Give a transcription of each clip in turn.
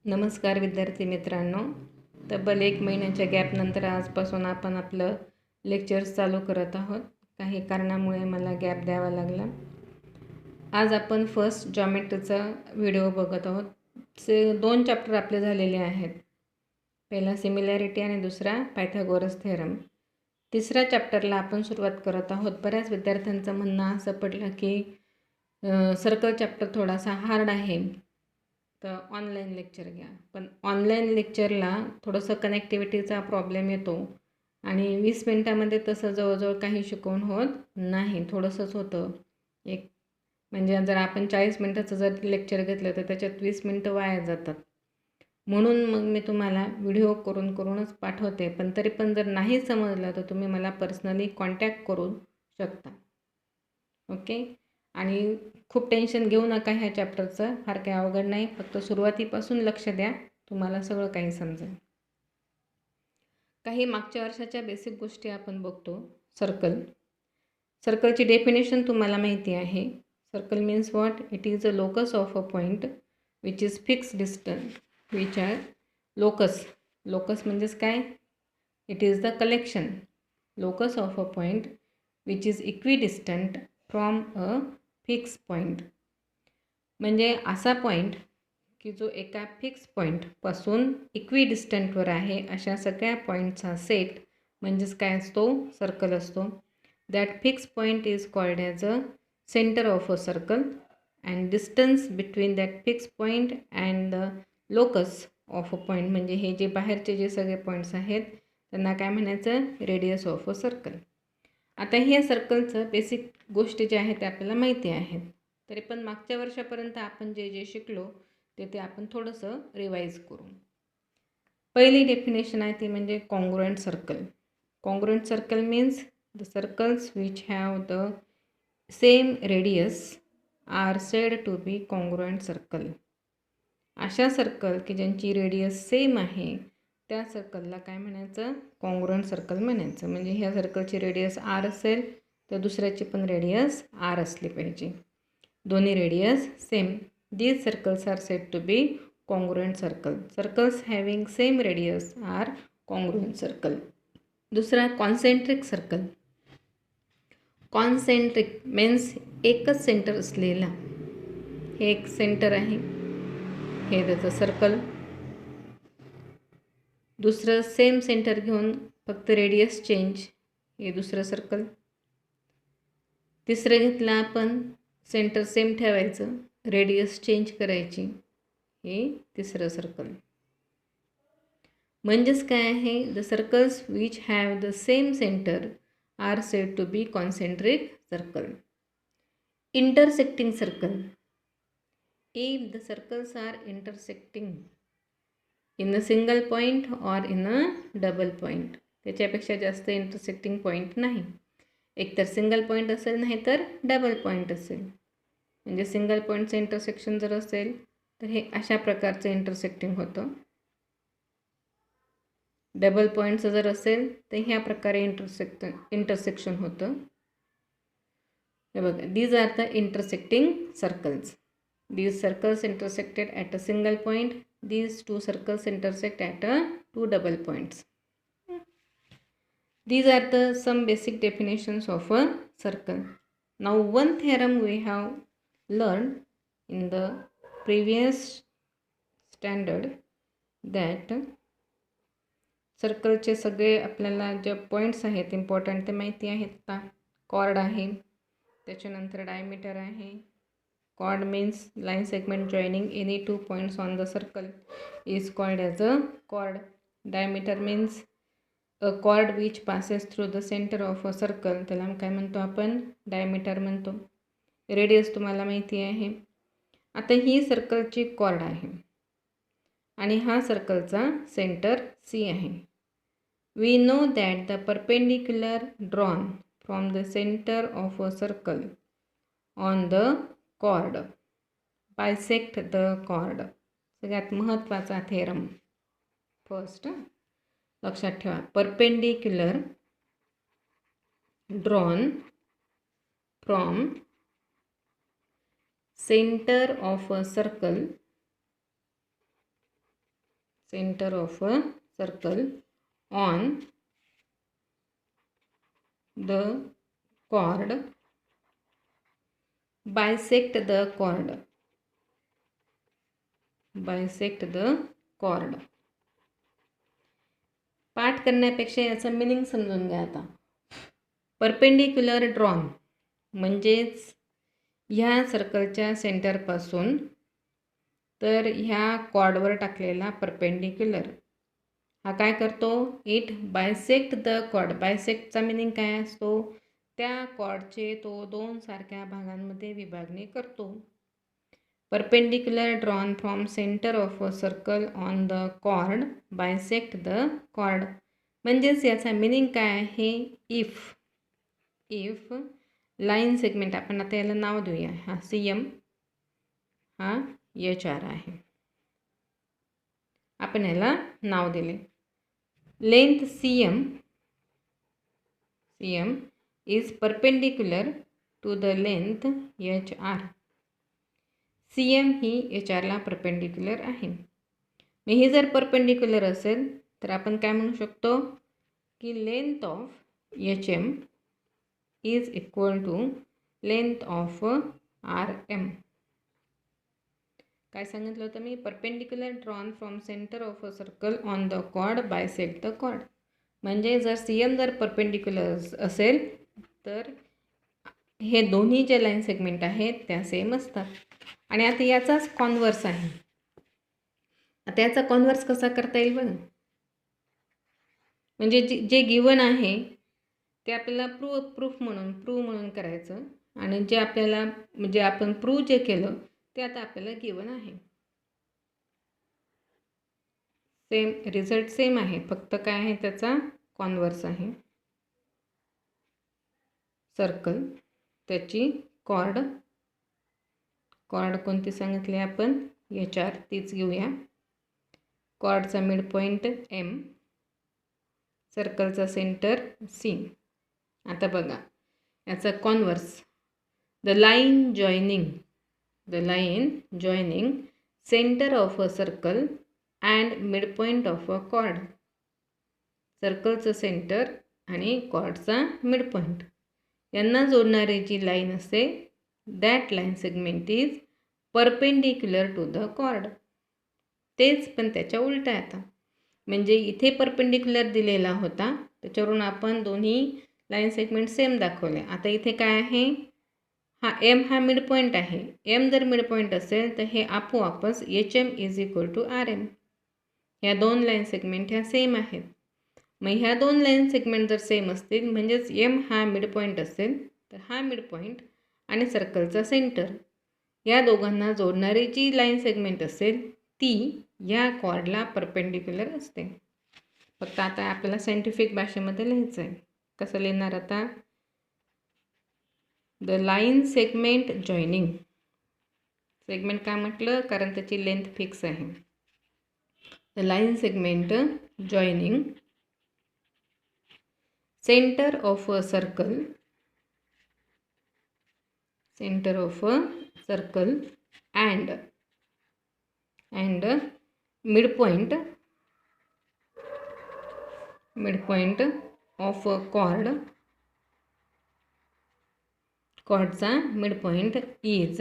नमस्कार विद्यार्थी मित्रांनो. तब्बल 1 महिन्याच्या गॅपनंतर आजपासून आपण आपलं लेक्चर्स चालू करत आहोत. काही कारणामुळे मला गॅप द्यावा लागला. आज आपण फर्स्ट जॉमेट्रीचा व्हिडिओ बघत आहोत. 2 चॅप्टर आपले झालेले आहेत. पहिला सिमिलॅरिटी आणि दुसरा पायथागोरस थेरम. तिसऱ्या चॅप्टरला आपण सुरुवात करत आहोत. बऱ्याच विद्यार्थ्यांचं म्हणणं असं पडलं की सर्कल चॅप्टर थोडासा हार्ड आहे, तर ऑनलाईन लेक्चर घ्या. पण ऑनलाईन लेक्चरला थोडंसं कनेक्टिव्हिटीचा प्रॉब्लेम येतो आणि 20 मिनटामध्ये तसं जवळजवळ काही शिकवून होत नाही. थोडंसंच होतं. म्हणजे जर आपण 40 मिनटाचं जर लेक्चर घेतलं तर त्याच्यात 20 मिनटं वाया जातात. म्हणून मग मी तुम्हाला व्हिडिओ करूनच पाठवते. पण तरी पण जर नाही समजलं तर तुम्ही मला पर्सनली कॉन्टॅक्ट करू शकता. ओके. आणि खूप टेन्शन घेऊ नका ह्या चॅप्टरचं. फार काही अवघड नाही. फक्त सुरुवातीपासून लक्ष द्या, तुम्हाला सगळं काही समजेल. काही मागच्या वर्षाच्या बेसिक गोष्टी आपण बघतो. सर्कलची डेफिनेशन तुम्हाला माहिती आहे. Circle means what? It is a locus of a point which is fix distance which are locus म्हणजेच काय? It is the collection locus of a point which is equidistant from a fix point. म्हणजे असा point की जो एका fix पॉईंटपासून इक्विडिस्टंटवर आहे, अशा सगळ्या पॉईंटचा सेट म्हणजेच काय असतो? सर्कल असतो. That fix point is called as a centre of a circle and distance between that fix point and the locus of a point, म्हणजे हे जे बाहेरचे जे सगळे पॉईंट्स आहेत त्यांना काय म्हणायचं? Radius of a circle. आता ह्या सर्कलचं बेसिक गोष्टी ज्या आहेत त्या आपल्याला माहिती आहेत. तरी पण मागच्या वर्षापर्यंत आपण जे शिकलो ते आपण थोडंसं रिवाईज करू. पहिली डेफिनेशन आहे ती म्हणजे congruent circle. Congruent circle means the circles which have the same radius are said to be congruent circle. अशा सर्कल की ज्यांची रेडियस सेम आहे त्या सर्कलला काय म्हणायचं? कॉन्ग्रुएंट सर्कल म्हणायचं. म्हणजे ह्या सर्कलची रेडियस आर असेल तर दुसऱ्याची पण रेडियस आर असली पाहिजे. दोन्ही radius same. These circles are said to be congruent circle. Circles having same radius are congruent circle. दुसरा कॉन्सेंट्रिक सर्कल. कॉन्सेंट्रिक मीन्स एकच सेंटर असलेला. हे एक सेंटर आहे, हे त्याचं सर्कल. दुसरं सेम सेंटर घेऊन फक्त रेडियस चेंज, हे दुसरं सर्कल. तिसरं घेतलं आपण, सेंटर सेम ठेवायचं, रेडियस चेंज करायची, हे तिसरं सर्कल. म्हणजेच काय आहे? The circles which have the same centre are said to be concentric circle. Intersecting circle. If the circles are intersecting in a single point or in a double point, त्याच्यापेक्षा जास्त intersecting point नाही. एकतर single point असेल नाही तर double point असेल. म्हणजे single पॉईंटचं intersection जर असेल तर हे अशा प्रकारचं इंटरसेक्टिंग होतं. डबल पॉईंटचं जर असेल तर ह्या प्रकारे इंटरसेक्शन होतं. हे बघा, these are the intersecting circles. These circles intersected at a single point. These two circles intersect at a two double points. These are the some basic definitions of a circle. Now one theorem we have learned in the previous standard that सर्कलचे सगळे आपल्याला जे points आहेत important ते माहिती आहेत का? Cord आहे, त्याच्यानंतर डायमीटर आहे. Chord means line segment joining any two points on the circle is called as a chord. Diameter means a chord which passes through the centre of a circle, त्याला काय म्हणतो आपण? डायमीटर म्हणतो. Radius तुम्हाला माहिती आहे. आता ही सर्कलची कॉर्ड आहे आणि हा सर्कलचा सेंटर सी आहे. We know that the perpendicular drawn from the centre of a circle on the chord bisect the chord. सगळ्यात महत्त्वाचा थेरम. फर्स्ट लक्षात ठेवा, perpendicular drawn from centre of a circle centre of a circle on the chord bisect the chord पाठ करण्यापेक्षा याचं meaning समजून घ्या आता. परपेंडिक्युलर ड्रॉन म्हणजेच ह्या सर्कलच्या सेंटरपासून तर ह्या कॉर्डवर टाकलेला परपेंडिक्युलर हा काय करतो, इट बायसेक्ट द कॉर्ड. बायसेक्टचा मिनिंग काय असतो, त्या कॉर्डचे तो दोन सारख्या भागांमध्ये विभागणी करतो. Perpendicular drawn from centre of a circle on the chord bisect the chord. म्हणजेच याचा मिनिंग काय आहे, इफ लाईन सेगमेंट, आपण आता याला नाव देऊया, हा CM हा HR आहे, आपण याला नाव दिले. Length CM is perpendicular to the length HR. CM he HR ला परपेंडिक्युलर आहे. मग ही जर परपेंडिक्युलर असेल तर आपण काय म्हणू शकतो की length of HM is equal to length of RM. काय सांगितलं होतं मी, perpendicular drawn from centre of a circle on the chord bisect the chord. म्हणजे जर CM जर परपेंडिक्युलर असेल तर हे दोन्ही जे लाईन सेगमेंट आहेत त्या सेम असतात. आणि आता याचाच कॉन्व्हर्स आहे. आता याचा कॉन्व्हर्स कसा करता येईल बघा. म्हणजे जे गिवन आहे ते आपल्याला प्रूफ म्हणून करायचं, आणि जे आपल्याला म्हणजे आपण प्रूव्ह जे केलं ते आता आपल्याला गिवन आहे. सेम रिझल्ट सेम आहे, फक्त काय आहे त्याचा कॉन्व्हर्स आहे. सर्कल त्याची कॉर्ड कोणती सांगितली आपण, HR तीच घेऊया. कॉर्डचा मिड पॉईंट M, सर्कलचा सेंटर C. आता बघा याचा converse, the line joining centre of a circle and mid point of a chord. सर्कलचं सेंटर आणि कॉर्डचा मिड पॉईंट यांना जोडणारी जी लाईन असते that line segment is perpendicular to the chord. तेच पण त्याच्या उलट आहे आता. म्हणजे इथे परपेंडिक्युलर दिलेला होता, त्याच्यावरून आपण दोन्ही लाईन सेगमेंट सेम दाखवले. आता इथे काय आहे, हा M हा मिड पॉईंट आहे. M जर मिड पॉईंट असेल तर हे आपोआपच HM is equal to RM. ह्या दोन लाईन सेगमेंट ह्या सेम आहेत. मग ह्या दोन लाईन सेगमेंट जर सेम असतील म्हणजेच M हा मिड पॉईंट असेल तर हा मिड पॉईंट आणि सर्कलचा सेंटर या दोघांना जोडणारी जी लाईन सेगमेंट असेल ती या कॉर्डला परपेंडिक्युलर असते. फक्त आता आपल्याला सायंटिफिक भाषेमध्ये लिहायचं आहे. कसं लिहिणार आता, the line segment joining. Segment काय म्हटलं, कारण त्याची लेंथ फिक्स आहे. The line segment joining centre of a circle and mid point of a कॉर्डचा mid point is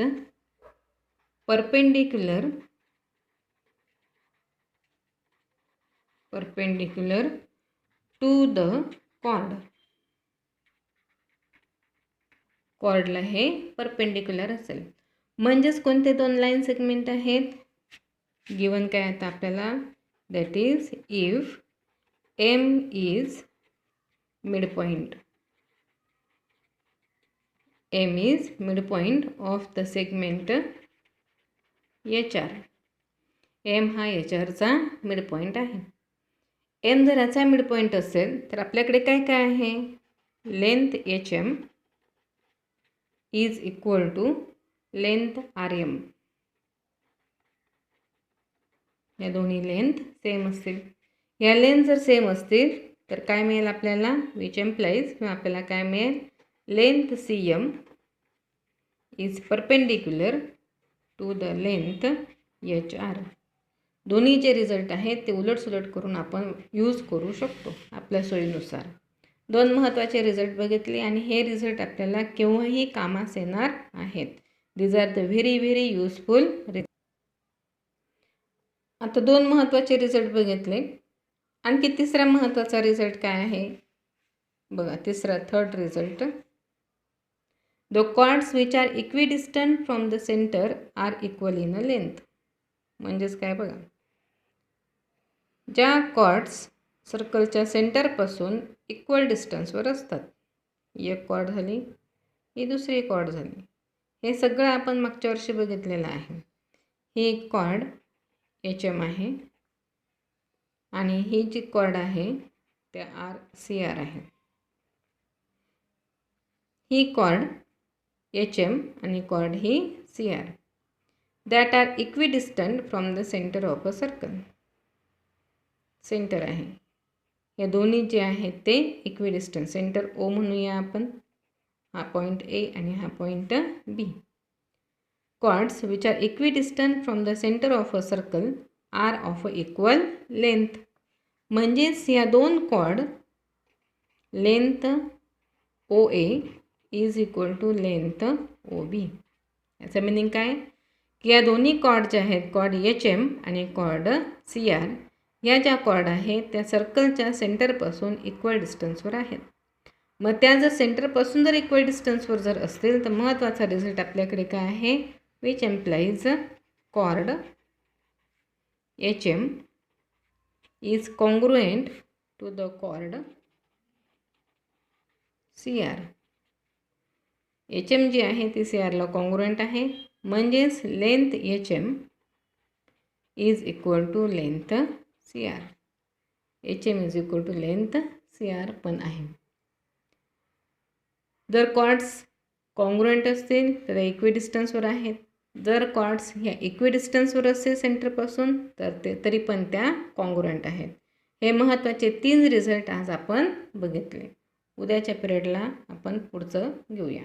perpendicular to the chord. कॉर्डला हे परपेंडिक्युलर असेल. म्हणजेच कोणते दोन लाईन सेगमेंट आहेत, गिवन काय आता आपल्याला, that is if M is mid point of the segment HR. M हा HRचा मिड पॉईंट आहे. M जर याचा मिड पॉईंट असेल तर आपल्याकडे काय आहे, length HM is equal to length RM. या दोन्ही लेंथ सेम असतील. या लेंथ जर सेम असतील तर काय मिळेल आपल्याला, विच एम्प्लाइज किंवा आपल्याला काय मिळेल, length CM is perpendicular to the length HR. दोन्ही जे रिझल्ट आहेत ते उलटसुलट करून आपण यूज करू शकतो आपल्या सोयीनुसार. 2 महत्त्वाचे रिझल्ट बघितले आणि हे रिझल्ट आपल्याला केव्हाही कामास येणार आहेत. These are the very very useful result. आता 2 महत्त्वाचे रिझल्ट बघितले. आणखी तिसरा महत्त्वाचा रिझल्ट काय आहे बघा. तिसरा third result, the chords which are equidistant from the centre are equal in a length. म्हणजेच काय बघा, ज्या कॉर्ड्स सर्कलच्या सेंटरपासून इक्वल डिस्टन्सवर असतात, एक कॉर्ड झाली, ही दुसरी कॉर्ड झाली, हे सगळं आपण मागच्या वर्षी बघितलेलं आहे. ही एक कॉर्ड HM आहे आणि ही जी कॉर्ड आहे ते RCR आहे. ही कॉर्ड HM आणि कॉर्ड ही CR that are equidistant from the centre of a circle. Centre आहे, हे दोन्ही जे आहेत ते इक्विडिस्टंट. सेंटर O म्हणूया आपण, हा पॉईंट A आणि हा point B. Chords which are equidistant from the centre of a circle are of equal length. म्हणजेच या दोन chord length OA is equal to length OB. याचं मिनिंग काय की या दोन्ही कॉर्ड जे आहेत, कॉर्ड HM आणि कॉर्ड CR, या ज्या कॉर्ड आहेत त्या सर्कलच्या सेंटरपासून इक्वल डिस्टन्सवर आहेत. मग त्या जर सेंटरपासून जर इक्वल डिस्टन्सवर जर असतील तर महत्त्वाचा रिझल्ट आपल्याकडे काय आहे, which implies chord HM is congruent to the chord CR. HM जी आहे ती CRला कॉन्ग्रुएंट आहे. म्हणजेच length HM is equal to length CR. HM is equal to length CR पण आहे. जर कॉर्ड्स कॉन्ग्रुएंट असतील तर इक्विडिस्टन्सवर आहेत. जर कॉर्ड्स ह्या इक्विडिस्टन्सवर असतील सेंटरपासून तर ते तरी पण त्या कॉन्ग्रुएंट आहेत. हे महत्त्वाचे 3 रिझल्ट आज आपण बघितले. उद्याच्या पिरियडला आपण पुढचं घेऊया.